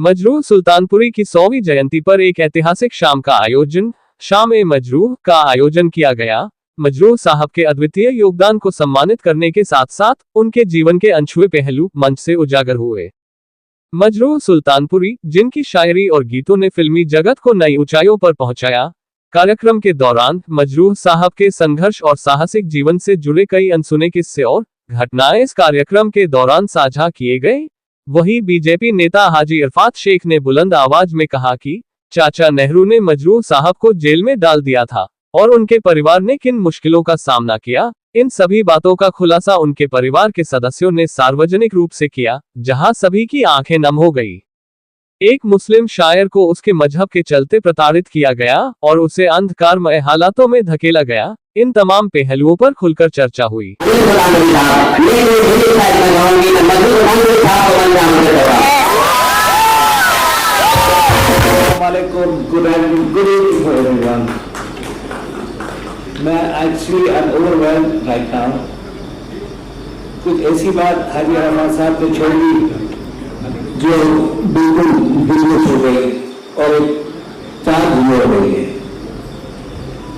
मजरूह सुल्तानपुरी की 100वीं जयंती पर एक ऐतिहासिक शाम का आयोजन, शाम-ए-मजरूह का आयोजन किया गया। मजरूह साहब के अद्वितीय योगदान को सम्मानित करने के साथ साथ उनके जीवन के अनछुए पहलू मंच से उजागर हुए। मजरूह सुल्तानपुरी, जिनकी शायरी और गीतों ने फिल्मी जगत को नई ऊंचाइयों पर पहुंचाया। कार्यक्रम के दौरान मजरूह साहब के संघर्ष और साहसिक जीवन से जुड़े कई अनसुने किस्से और घटनाएं इस कार्यक्रम के दौरान साझा किए गए। वहीं बीजेपी नेता हाजी इरफात शेख ने बुलंद आवाज में कहा कि चाचा नेहरू ने मजरूह साहब को जेल में डाल दिया था और उनके परिवार ने किन मुश्किलों का सामना किया। इन सभी बातों का खुलासा उनके परिवार के सदस्यों ने सार्वजनिक रूप से किया, जहां सभी की आंखें नम हो गई। एक मुस्लिम शायर को उसके मजहब के चलते प्रताड़ित किया गया और उसे अंधकारमय हालातों में धकेला गया। इन तमाम पहलुओं पर खुलकर चर्चा हुई। मैं actually I am overwhelmed right now. कुछ ऐसी बात हाजी रहमान साहब ने छोड़ी जो बिल्कुल बिल्कुल हो गई और एक चार जुड़े हो गई है।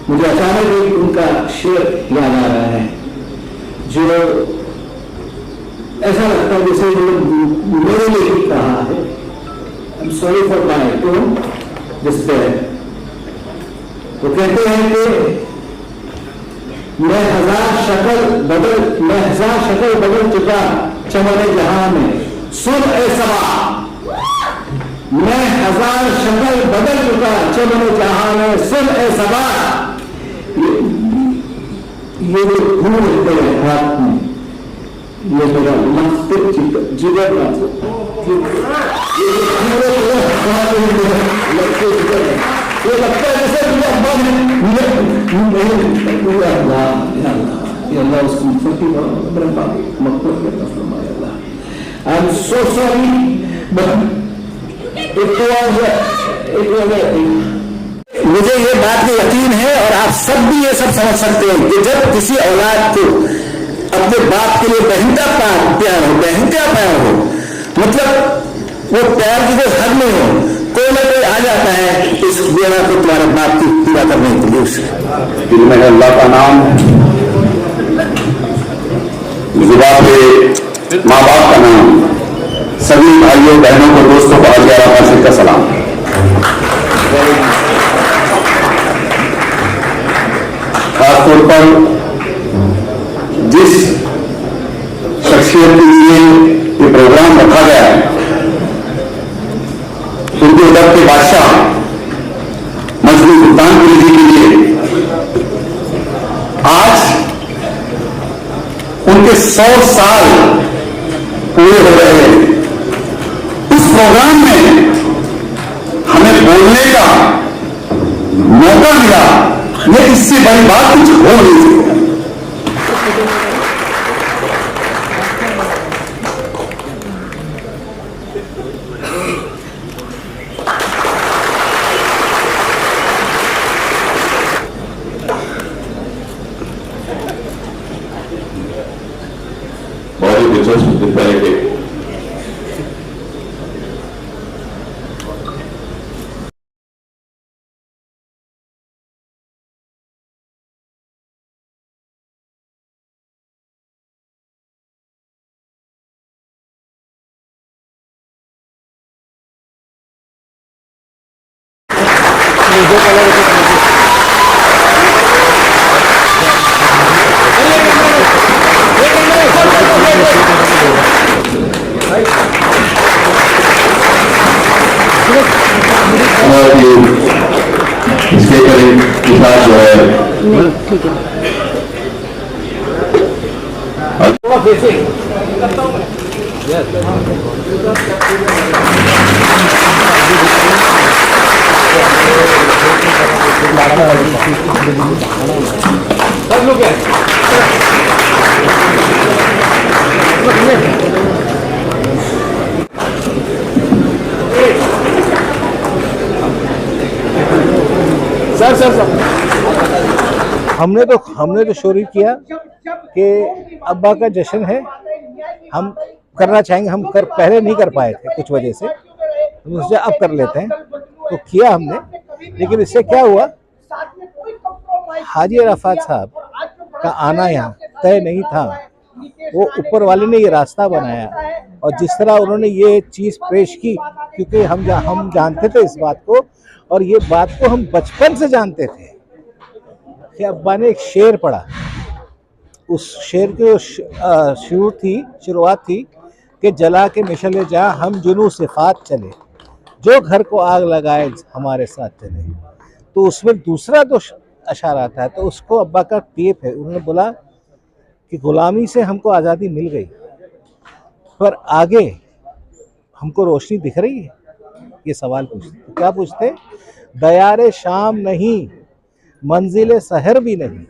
मुझे अचानक एक उनका शेर याद आ रहा है जो ऐसा लगता है जैसे मेरे लिए ही कहा है। I am sorry for my tone despair. वो कहते हैं कि मैं हजार शक्ल बदल चुका चमने जहां में, सुन ए सबा। मैं हजार शक्ल बदल चुका चमने जहां में, सुन ए सबा। ये जो घूम रहे हैं हाथ में, ये मेरा मस्तिष्क जिगर ये लगता है जैसे I'm so sorry, but मुझे ये बात का यकीन है और आप सब भी ये सब समझ सकते हैं कि जब किसी औलाद को अपने बाप के लिए बहनता प्यार हो, मतलब वो प्यार की कोई हद नहीं हो, कोई ना कोई आ जाता है इस बेड़ा को तुम्हारे बाप की पूरा करने के लिए। उससे में अल्लाह का नाम, जुबान पे माँ बाप का नाम, सभी भाइयों बहनों को दोस्तों को अजयारा मस्जिद का सलाम। खासतौर पर जिस शख्सियत के लिए ये प्रोग्राम रखा गया है, उनके उधर के बादशाह मजरूह सुल्तानपुरी जी के लिए आज उनके 100 साल पूरे हो रहे हैं। उस प्रोग्राम में हमें बोलने का मौका मिला, ये इससे बड़ी बात कुछ हो नहीं सकती। बहुत ही दिलचस्प दिखता है कि इसके करीब किसान जो है सर हमने तो शुरू किया कि अब्बा का जश्न है, हम करना चाहेंगे। हम पहले नहीं कर पाए थे कुछ वजह से, मुझसे अब कर लेते हैं, तो किया हमने। लेकिन इससे क्या हुआ, हाजी अराफात साहब का आना यहाँ तय नहीं था, वो ऊपर वाले ने ये रास्ता बनाया। और जिस तरह उन्होंने ये चीज़ पेश की, क्योंकि हम जानते थे इस बात को, और ये बात को हम बचपन से जानते थे कि अब्बा ने एक शेर पढ़ा, उस शेर की शुरुआत थी कि जला के मिशले जा हम जुनू सिफात चले, जो घर को आग लगाए हमारे साथ चले। तो उसमें दूसरा तो अशारा था, तो उसको अब्बा का टेप है, उन्होंने बोला कि गुलामी से हमको आज़ादी मिल गई, पर आगे हमको रोशनी दिख रही है। ये सवाल पूछते, तो क्या पूछते, दयारे शाम नहीं मंजिले सहर भी नहीं,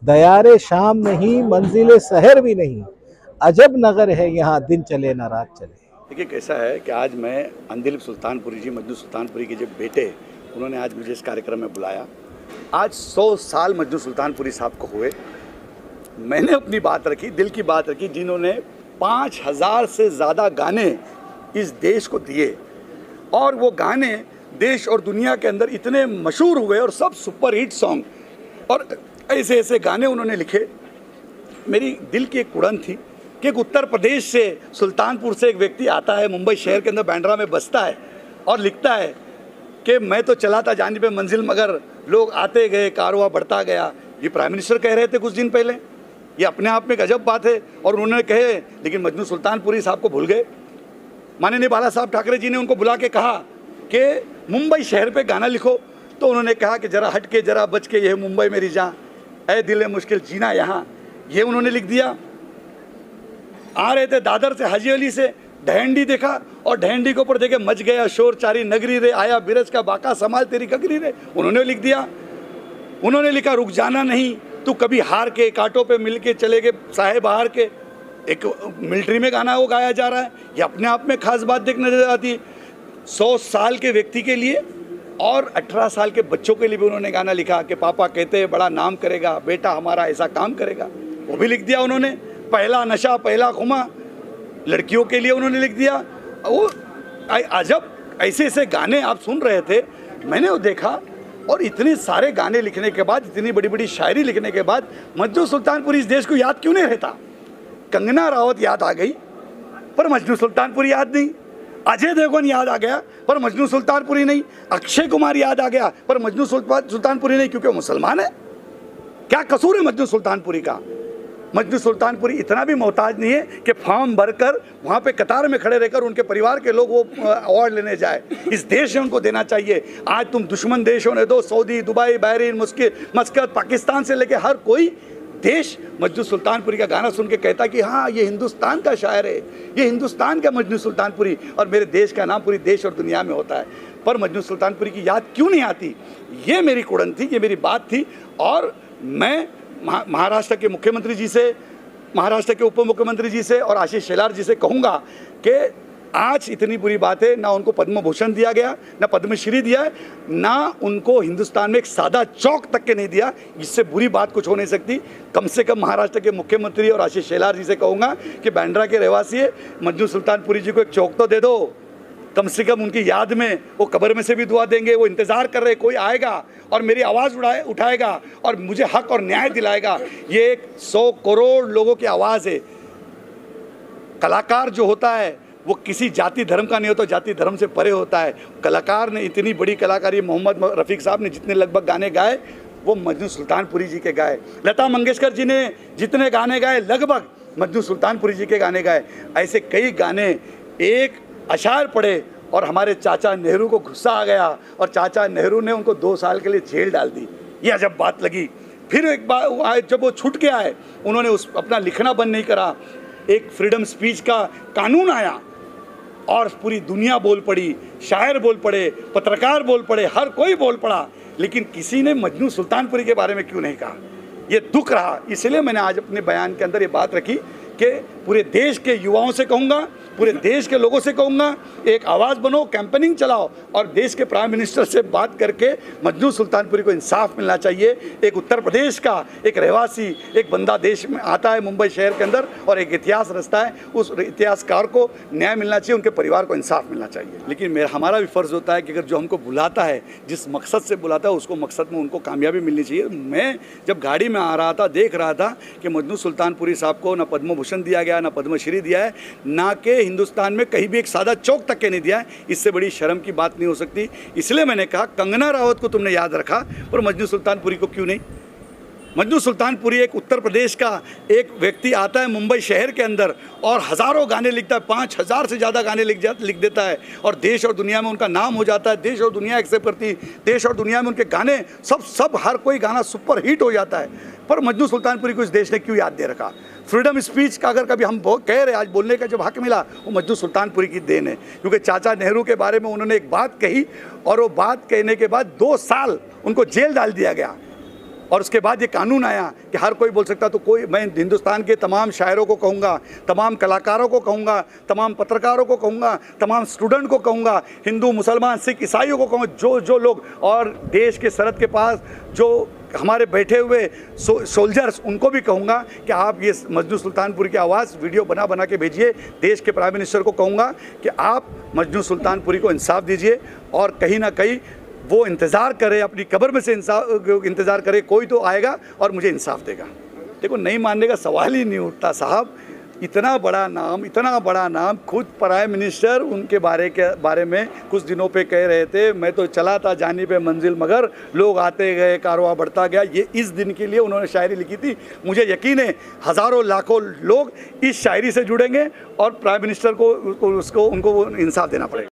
दयारे शाम नहीं मंजिले सहर भी नहीं, अजब नगर है यहाँ दिन चले ना रात चले। देखिए कैसा है कि आज मैं अंदिल सुल्तानपुरी जी, मजनू सुल्तानपुरी के जो बेटे, उन्होंने आज मुझे इस कार्यक्रम में बुलाया। आज 100 साल मजनू सुल्तानपुरी साहब को हुए। मैंने अपनी बात रखी, दिल की बात रखी, जिन्होंने 5000 से ज़्यादा गाने इस देश को दिए, और वो गाने देश और दुनिया के अंदर इतने मशहूर हुए और सब सुपर हिट सॉन्ग, और ऐसे ऐसे गाने उन्होंने लिखे। मेरी दिल की एक उड़न थी कि एक उत्तर प्रदेश से, सुल्तानपुर से एक व्यक्ति आता है, मुंबई शहर के अंदर बांद्रा में बसता है और लिखता है कि मैं तो चला था जानिब मंजिल मगर लोग आते गए, कारवां बढ़ता गया। ये प्राइम मिनिस्टर कह रहे थे कुछ दिन पहले। ये अपने आप में एक अजब बात है, और उन्होंने कहे, लेकिन मजनू सुल्तानपुरी साहब को भूल गए। माननीय बाला साहब ठाकरे जी ने उनको बुला के कहा कि मुंबई शहर पे गाना लिखो, तो उन्होंने कहा कि जरा हट के, जरा बच के, यह मुंबई मेरी जान, ऐ दिल मुश्किल जीना यहाँ, ये उन्होंने लिख दिया। आ रहे थे दादर से, हाजी अली से, ढहंडी देखा, और ढहंडी के ऊपर देखे, मच गया शोर चारी नगरी रे, आया बिरज का बाका समाल तेरी गगरी रे, उन्होंने लिख दिया। उन्होंने लिखा रुक जाना नहीं तू कभी हार के, कांटों पे मिल के चले गए साहेब हार के, एक मिलिट्री में गाना वो गाया जा रहा है। ये अपने आप में खास बात देखने नजर आती है। 100 साल के व्यक्ति के लिए और 18 साल के बच्चों के लिए भी उन्होंने गाना लिखा कि पापा कहते हैं बड़ा नाम करेगा, बेटा हमारा ऐसा काम करेगा, वो भी लिख दिया उन्होंने। पहला नशा पहला खुमा, लड़कियों के लिए उन्होंने लिख दिया। वो अजब ऐसे ऐसे गाने आप सुन रहे थे, मैंने वो देखा। और इतने सारे गाने लिखने के बाद, इतनी बड़ी बड़ी शायरी लिखने के बाद, मजनू सुल्तानपुरी इस देश को याद क्यों नहीं रहता? कंगना रावत याद आ गई पर मजनू सुल्तानपुरी याद नहीं, अजय देवगन याद आ गया पर मजनू सुल्तानपुरी नहीं, अक्षय कुमार याद आ गया पर मजनू सुल्तानपुरी नहीं, क्योंकि वो मुसलमान है। क्या कसूर है मजनू सुल्तानपुरी का? मजनू सुल्तानपुरी इतना भी मोहताज नहीं है कि फॉर्म भरकर वहाँ पे कतार में खड़े रहकर उनके परिवार के लोग वो अवार्ड लेने जाए। इस देश ने उनको देना चाहिए। आज तुम दुश्मन देश होने दो, सऊदी, दुबई, बहरीन, मस्कत, पाकिस्तान से लेके हर कोई देश मजनू सुल्तानपुरी का गाना सुन के कहता कि हाँ ये हिंदुस्तान का शायर है, ये हिंदुस्तान का मजनू सुल्तानपुरी, और मेरे देश का नाम पूरी देश और दुनिया में होता है। पर मजनू सुल्तानपुरी की याद क्यों नहीं आती? ये मेरी कुड़न थी, ये मेरी बात थी। और मैं महाराष्ट्र के मुख्यमंत्री जी से, महाराष्ट्र के उप मुख्यमंत्री जी से और आशीष शेलार जी से कहूँगा कि आज इतनी बुरी बात है, ना उनको पद्म भूषण दिया गया, ना पद्मश्री दिया है, ना उनको हिंदुस्तान में एक सादा चौक तक के नहीं दिया। इससे बुरी बात कुछ हो नहीं सकती। कम से कम महाराष्ट्र के मुख्यमंत्री और आशीष शेलार जी से कहूँगा कि बांद्रा के रहवासी है, मजनू सुल्तानपुरी जी को एक चौक तो दे दो, कम से कम उनकी याद में। वो कब्र में से भी दुआ देंगे, वो इंतज़ार कर रहे कोई आएगा और मेरी आवाज़ उठाएगा और मुझे हक और न्याय दिलाएगा। ये 100 करोड़ लोगों की आवाज़ है। कलाकार जो होता है वो किसी जाति धर्म का नहीं होता, जाति धर्म से परे होता है। कलाकार ने इतनी बड़ी कलाकारी, मोहम्मद रफ़ीक साहब ने जितने लगभग गाने गाए वो मजनू सुल्तानपुरी जी के गाए। लता मंगेशकर जी ने जितने गाने गाए लगभग मजनू सुल्तानपुरी जी के गाने गाए। ऐसे कई गाने, एक अशार पढ़े और हमारे चाचा नेहरू को गुस्सा आ गया और चाचा नेहरू ने उनको 2 साल के लिए जेल डाल दी। ये अजब बात लगी। फिर एक बार जब वो छूट के आए, उन्होंने अपना लिखना बंद नहीं करा। एक फ्रीडम स्पीच का कानून आया और पूरी दुनिया बोल पड़ी, शायर बोल पड़े, पत्रकार बोल पड़े, हर कोई बोल पड़ा, लेकिन किसी ने मजनू सुल्तानपुरी के बारे में क्यों नहीं कहा? ये दुख रहा। इसलिए मैंने आज अपने बयान के अंदर ये बात रखी कि पूरे देश के युवाओं से कहूँगा, पूरे देश के लोगों से कहूँगा, एक आवाज़ बनो, कैंपेनिंग चलाओ और देश के प्राइम मिनिस्टर से बात करके मजनू सुल्तानपुरी को इंसाफ मिलना चाहिए। एक उत्तर प्रदेश का एक रहवासी, एक बंदा देश में आता है मुंबई शहर के अंदर और एक इतिहास रचता है, उस इतिहासकार को न्याय मिलना चाहिए, उनके परिवार को इंसाफ मिलना चाहिए। लेकिन हमारा भी फ़र्ज़ होता है कि अगर जो हमको बुलाता है, जिस मकसद से बुलाता है, उसको मकसद में उनको कामयाबी मिलनी चाहिए। मैं जब गाड़ी में आ रहा था देख रहा था कि मजनू सुल्तानपुरी साहब को ना पद्म भूषण दिया गया, ना पद्मश्री दिया है, ना कि हिंदुस्तान में कहीं भी एक सादा चौक तक के नहीं दिया है। इससे बड़ी शर्म की बात नहीं हो सकती। इसलिए मैंने कहा कंगना रावत को तुमने याद रखा और मजनू सुल्तानपुरी को क्यों नहीं? मजनू सुल्तानपुरी एक उत्तर प्रदेश का एक व्यक्ति आता है मुंबई शहर के अंदर और हज़ारों गाने लिखता है, 5000 से ज़्यादा गाने लिख देता है और देश और दुनिया में उनका नाम हो जाता है। देश और दुनिया एक्सेप्ट करती है, देश और दुनिया में उनके गाने सब हर कोई गाना सुपर हिट हो जाता है। पर मजनू सुल्तानपुरी को इस देश ने क्यों याद दे रखा? फ्रीडम स्पीच का अगर कभी हम कह रहे आज बोलने का जब हक मिला, वो मजनू सुल्तानपुरी की देन है, क्योंकि चाचा नेहरू के बारे में उन्होंने एक बात कही और वो बात कहने के बाद 2 साल उनको जेल डाल दिया गया और उसके बाद ये कानून आया कि हर कोई बोल सकता। तो कोई, मैं हिंदुस्तान के तमाम शायरों को कहूँगा, तमाम कलाकारों को कहूँगा, तमाम पत्रकारों को कहूँगा, तमाम स्टूडेंट को कहूँगा, हिंदू मुसलमान सिख ईसाइयों को कहूँगा, जो लोग और देश के सरहद के पास जो हमारे बैठे हुए सोल्जर्स, उनको भी कहूँगा कि आप ये मजनू सुल्तानपुरी की आवाज़ वीडियो बना के भेजिए। देश के प्राइम मिनिस्टर को कहूँगा कि आप मजनू सुल्तानपुरी को इंसाफ दीजिए और कहीं ना कहीं वो इंतज़ार करे, अपनी कब्र में से इंतज़ार करे, कोई तो आएगा और मुझे इंसाफ देगा। देखो, नहीं मानने का सवाल ही नहीं उठता साहब। इतना बड़ा नाम, खुद प्राइम मिनिस्टर उनके बारे में कुछ दिनों पे कह रहे थे, मैं तो चला था जानी पे मंजिल मगर लोग आते गए, कारवां बढ़ता गया। ये इस दिन के लिए उन्होंने शायरी लिखी थी। मुझे यकीन है हज़ारों लाखों लोग इस शायरी से जुड़ेंगे और प्राइम मिनिस्टर को उनको इंसाफ देना पड़ेगा।